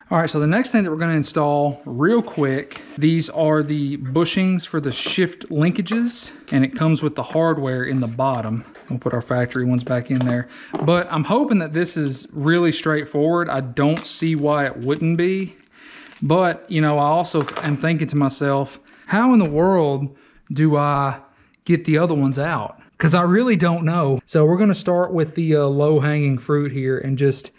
All right, so the next thing that we're going to install real quick, these are the bushings for the shift linkages, and it comes with the hardware in the bottom. We'll put our factory ones back in there. But I'm hoping that this is really straightforward. I don't see why it wouldn't be. But, you know, I also am thinking to myself, how in the world do I get the other ones out? Because I really don't know. So we're going to start with the low-hanging fruit here and just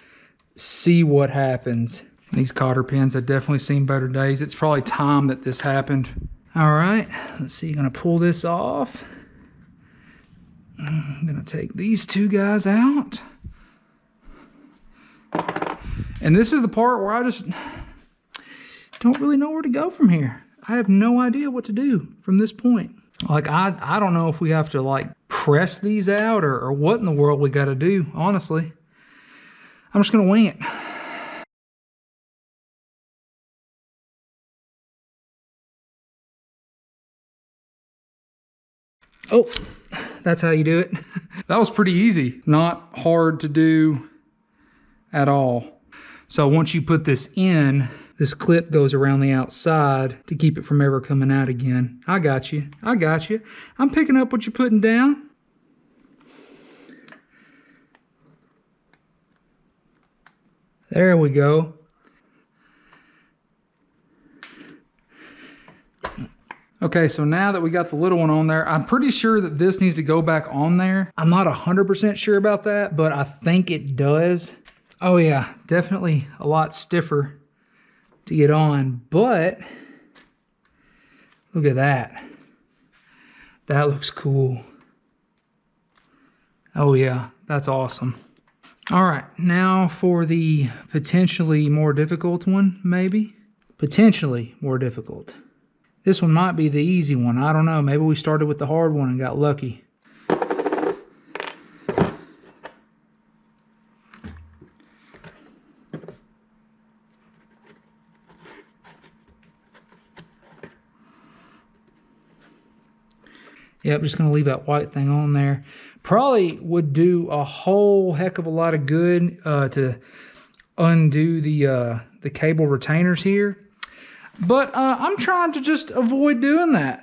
see what happens. These cotter pins have definitely seen better days. It's probably time that this happened. All right, let's see, gonna pull this off. I'm gonna take these two guys out. And this is the part where I just don't really know where to go from here. I have no idea what to do from this point. Like, I don't know if we have to like press these out or what in the world we gotta do, honestly. I'm just gonna wing it. Oh, that's how you do it. That was pretty easy. Not hard to do at all. So once you put this in, this clip goes around the outside to keep it from ever coming out again. I got you. I got you. I'm picking up what you're putting down. There we go. Okay, so now that we got the little one on there, I'm pretty sure that this needs to go back on there. I'm not 100% sure about that, but I think it does. Oh yeah, definitely a lot stiffer to get on, but look at that. That looks cool. Oh yeah, that's awesome. All right, now for the potentially more difficult one, maybe. Potentially more difficult. This one might be the easy one. I don't know. Maybe we started with the hard one and got lucky. Yep, just going to leave that white thing on there. Probably would do a whole heck of a lot of good to undo the cable retainers here. But I'm trying to just avoid doing that.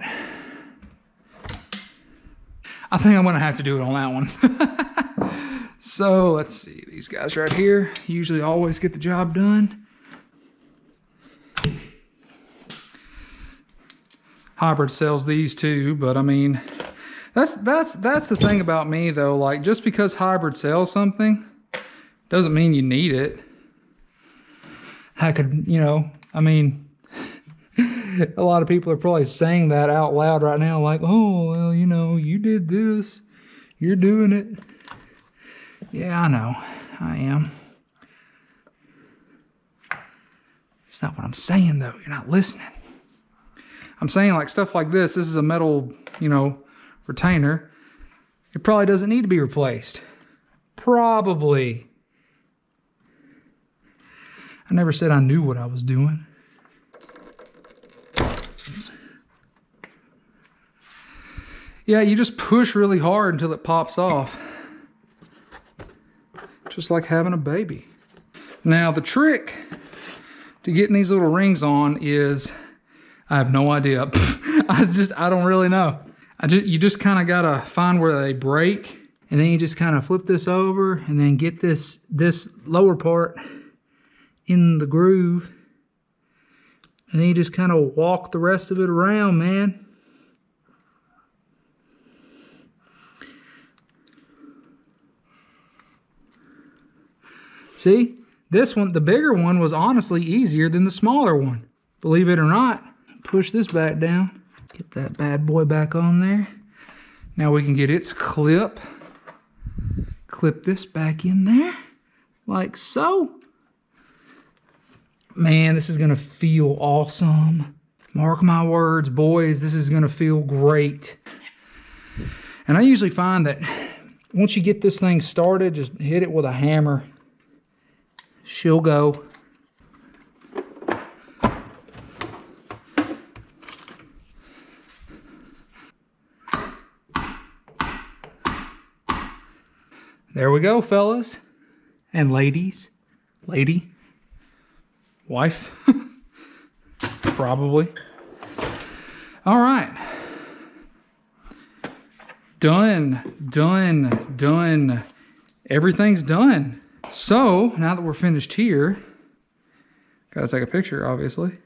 I think I'm going to have to do it on that one. So let's see. These guys right here usually always get the job done. Hybrid sells these too, but I mean, that's the thing about me though. Like, just because Hybrid sells something doesn't mean you need it. I could, you know, I mean, a lot of people are probably saying that out loud right now, like, oh, well, you know, you did this, you're doing it. Yeah, I know, I am. It's not what I'm saying, though. You're not listening. I'm saying, like, stuff like this. This is a metal, you know, retainer. It probably doesn't need to be replaced. Probably. I never said I knew what I was doing. Yeah, you just push really hard until it pops off. Just like having a baby. Now the trick to getting these little rings on is, I have no idea. I don't really know. You just kind of gotta find where they break, and then you just kind of flip this over and then get this lower part in the groove. And then you just kind of walk the rest of it around, man. See, this one, the bigger one, was honestly easier than the smaller one. Believe it or not. Push this back down. Get that bad boy back on there. Now we can get its clip. Clip this back in there. Like so. Man, this is going to feel awesome. Mark my words, boys. This is going to feel great. And I usually find that once you get this thing started, just hit it with a hammer. She'll go. There we go, fellas and ladies. Lady. Wife? Probably. All right. Done. Everything's done. So now that we're finished here, gotta take a picture, obviously.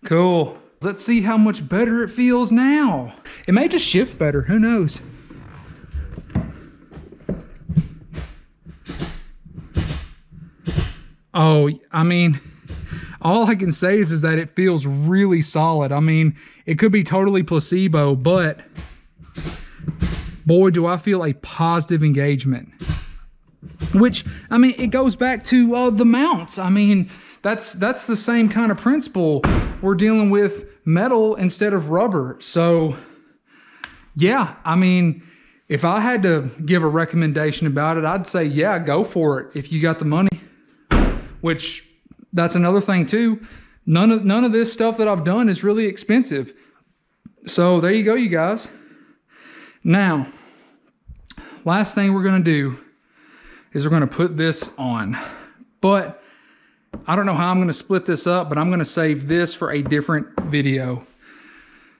Cool. Let's see how much better it feels now. It may just shift better, who knows? Oh, I mean, all I can say is that it feels really solid. I mean, it could be totally placebo, but boy, do I feel a positive engagement. Which, I mean, it goes back to the mounts. I mean, that's the same kind of principle. We're dealing with metal instead of rubber. So, yeah, I mean, if I had to give a recommendation about it, I'd say, yeah, go for it if you got the money. Which, that's another thing too. None of this stuff that I've done is really expensive. So there you go, you guys. Now, last thing we're gonna do is we're gonna put this on. But I don't know how I'm gonna split this up, but I'm gonna save this for a different video.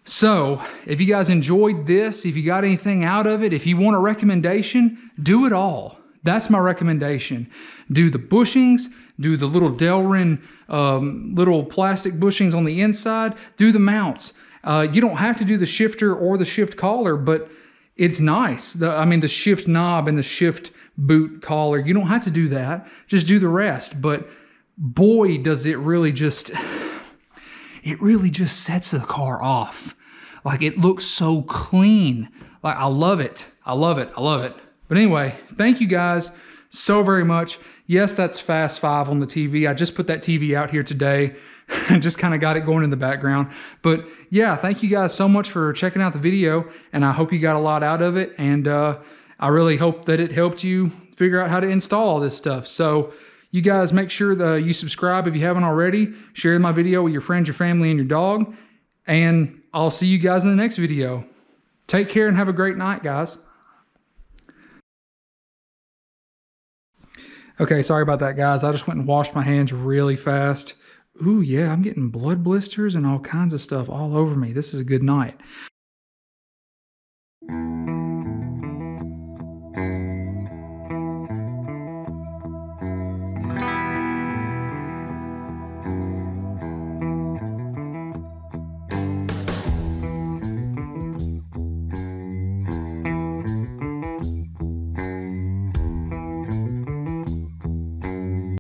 So if you guys enjoyed this, if you got anything out of it, if you want a recommendation, do it all. That's my recommendation. Do the bushings, do the little DELRIN little plastic bushings on the inside, do the mounts. You don't have to do the shifter or the shift collar, but it's nice. I mean, the shift knob and the shift boot collar, you don't have to do that. Just do the rest. But boy, does it really just sets the car off. Like, it looks so clean. Like, I love it. I love it. I love it. But anyway, thank you guys so very much. Yes, that's Fast 5 on the TV. I just put that TV out here today and just kind of got it going in the background. But yeah, thank you guys so much for checking out the video, and I hope you got a lot out of it. And I really hope that it helped you figure out how to install all this stuff. So you guys make sure that you subscribe if you haven't already. Share my video with your friends, your family, and your dog. And I'll see you guys in the next video. Take care and have a great night, guys. Okay, sorry about that, guys. I just went and washed my hands really fast. Ooh, yeah, I'm getting blood blisters and all kinds of stuff all over me. This is a good night.